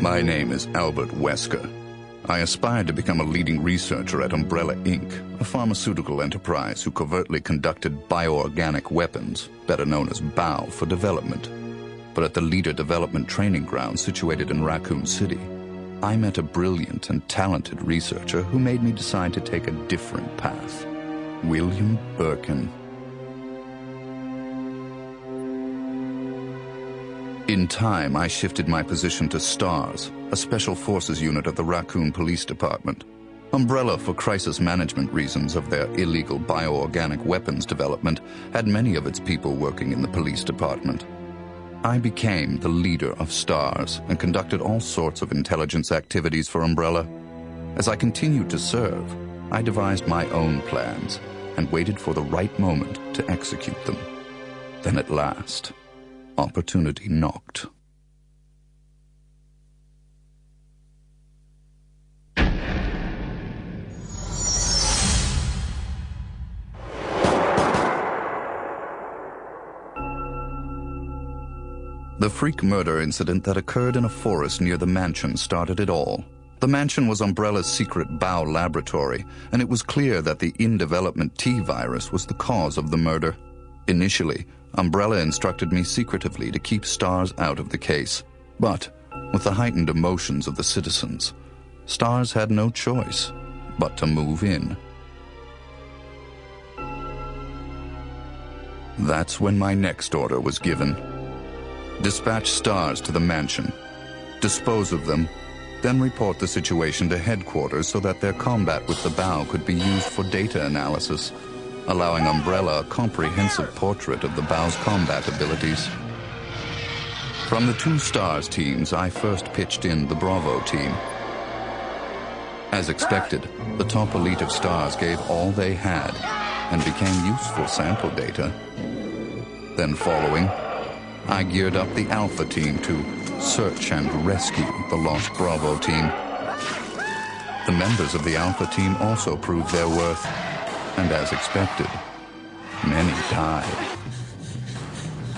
My name is Albert Wesker. I aspired to become a leading researcher at Umbrella Inc., a pharmaceutical enterprise who covertly conducted bioorganic weapons, better known as BOW, for development. But at the Leader Development Training Ground situated in Raccoon City, I met a brilliant and talented researcher who made me decide to take a different path. William Birkin. In time, I shifted my position to STARS, a special forces unit of the Raccoon Police Department. Umbrella, for crisis management reasons of their illegal bioorganic weapons development, had many of its people working in the police department. I became the leader of STARS and conducted all sorts of intelligence activities for Umbrella. As I continued to serve, I devised my own plans and waited for the right moment to execute them. Then at last, opportunity knocked. The freak murder incident that occurred in a forest near the mansion started it all. The mansion was Umbrella's secret BOW laboratory, and it was clear that the in-development T virus was the cause of the murder. Initially, Umbrella instructed me secretively to keep STARS out of the case. But, with the heightened emotions of the citizens, STARS had no choice but to move in. That's when my next order was given. Dispatch STARS to the mansion, dispose of them, then report the situation to headquarters so that their combat with the BOW could be used for data analysis, allowing Umbrella a comprehensive portrait of the BOW's combat abilities. From the two STARS teams, I first pitched in the Bravo team. As expected, the top elite of STARS gave all they had and became useful sample data. Then following, I geared up the Alpha team to search and rescue the lost Bravo team. The members of the Alpha team also proved their worth, and as expected, many died.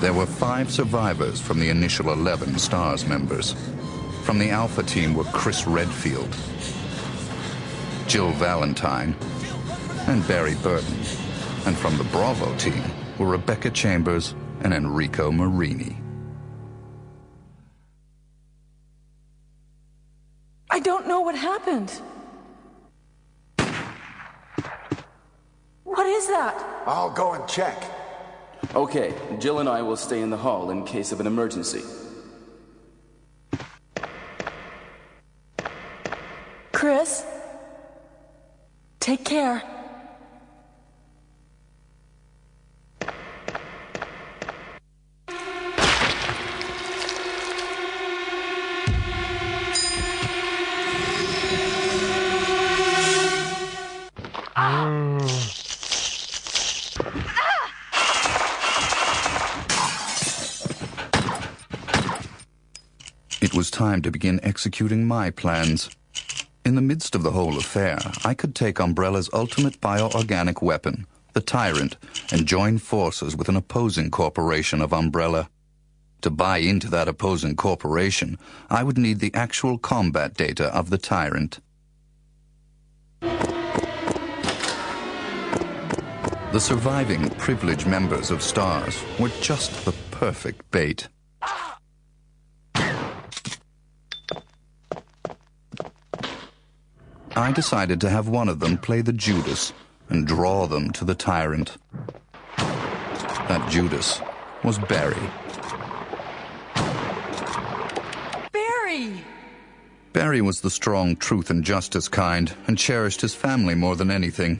There were 5 survivors from the initial 11 STARS members. From the Alpha team were Chris Redfield, Jill Valentine, and Barry Burton. And from the Bravo team were Rebecca Chambers and Enrico Marini. I don't know what happened. What is that? I'll go and check. Okay, Jill and I will stay in the hall in case of an emergency. Chris, take care. It was time to begin executing my plans. In the midst of the whole affair, I could take Umbrella's ultimate bioorganic weapon, the Tyrant, and join forces with an opposing corporation of Umbrella. To buy into that opposing corporation, I would need the actual combat data of the Tyrant. The surviving privileged members of STARS were just the perfect bait. I decided to have one of them play the Judas and draw them to the Tyrant. That Judas was Barry. Barry! Barry was the strong truth and justice kind and cherished his family more than anything.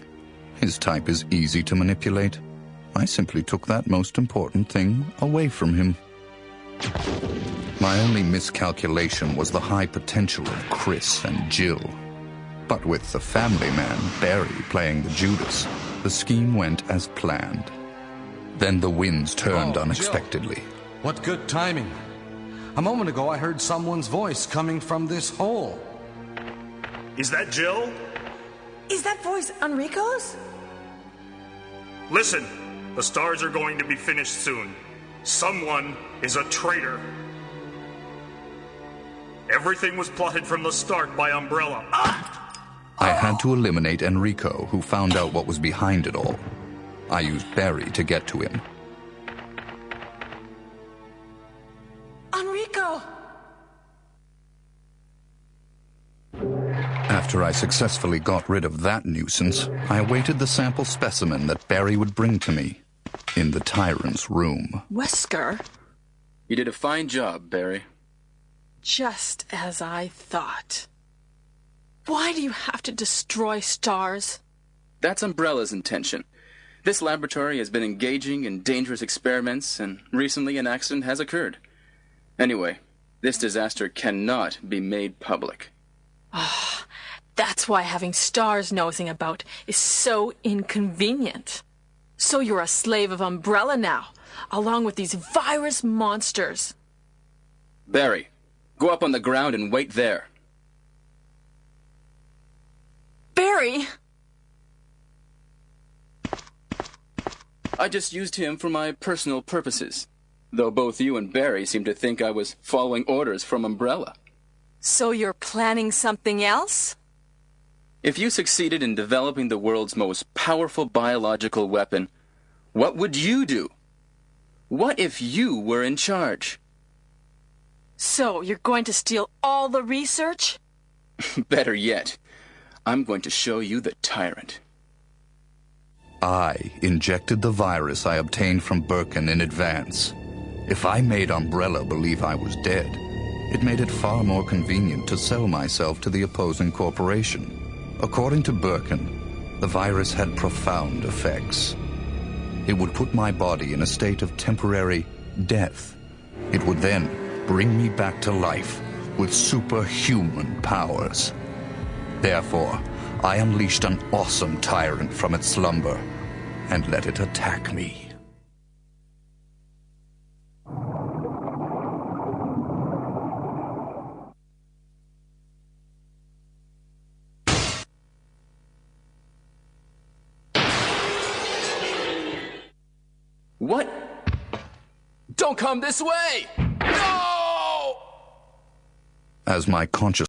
His type is easy to manipulate. I simply took that most important thing away from him. My only miscalculation was the high potential of Chris and Jill. But with the family man, Barry, playing the Judas, the scheme went as planned. Then the winds turned unexpectedly. Jill. What good timing. A moment ago I heard someone's voice coming from this hole. Is that Jill? Is that voice Enrico's? Listen, the STARS are going to be finished soon. Someone is a traitor. Everything was plotted from the start by Umbrella. I had to eliminate Enrico, who found out what was behind it all. I used Barry to get to him. Enrico! After I successfully got rid of that nuisance, I awaited the sample specimen that Barry would bring to me in the Tyrant's room. Wesker? You did a fine job, Barry. Just as I thought. Why do you have to destroy stars? That's Umbrella's intention. This laboratory has been engaging in dangerous experiments, and recently an accident has occurred. Anyway, this disaster cannot be made public. That's why having stars nosing about is so inconvenient. So you're a slave of Umbrella now, along with these virus monsters. Barry, go up on the ground and wait there. Barry! I just used him for my personal purposes, though both you and Barry seem to think I was following orders from Umbrella. So you're planning something else? If you succeeded in developing the world's most powerful biological weapon, what would you do? What if you were in charge? So you're going to steal all the research? Better yet, I'm going to show you the Tyrant. I injected the virus I obtained from Birkin in advance. If I made Umbrella believe I was dead, it made it far more convenient to sell myself to the opposing corporation. According to Birkin, the virus had profound effects. It would put my body in a state of temporary death. It would then bring me back to life with superhuman powers. Therefore, I unleashed an awesome tyrant from its slumber and let it attack me. What? Don't come this way! No! As my consciousness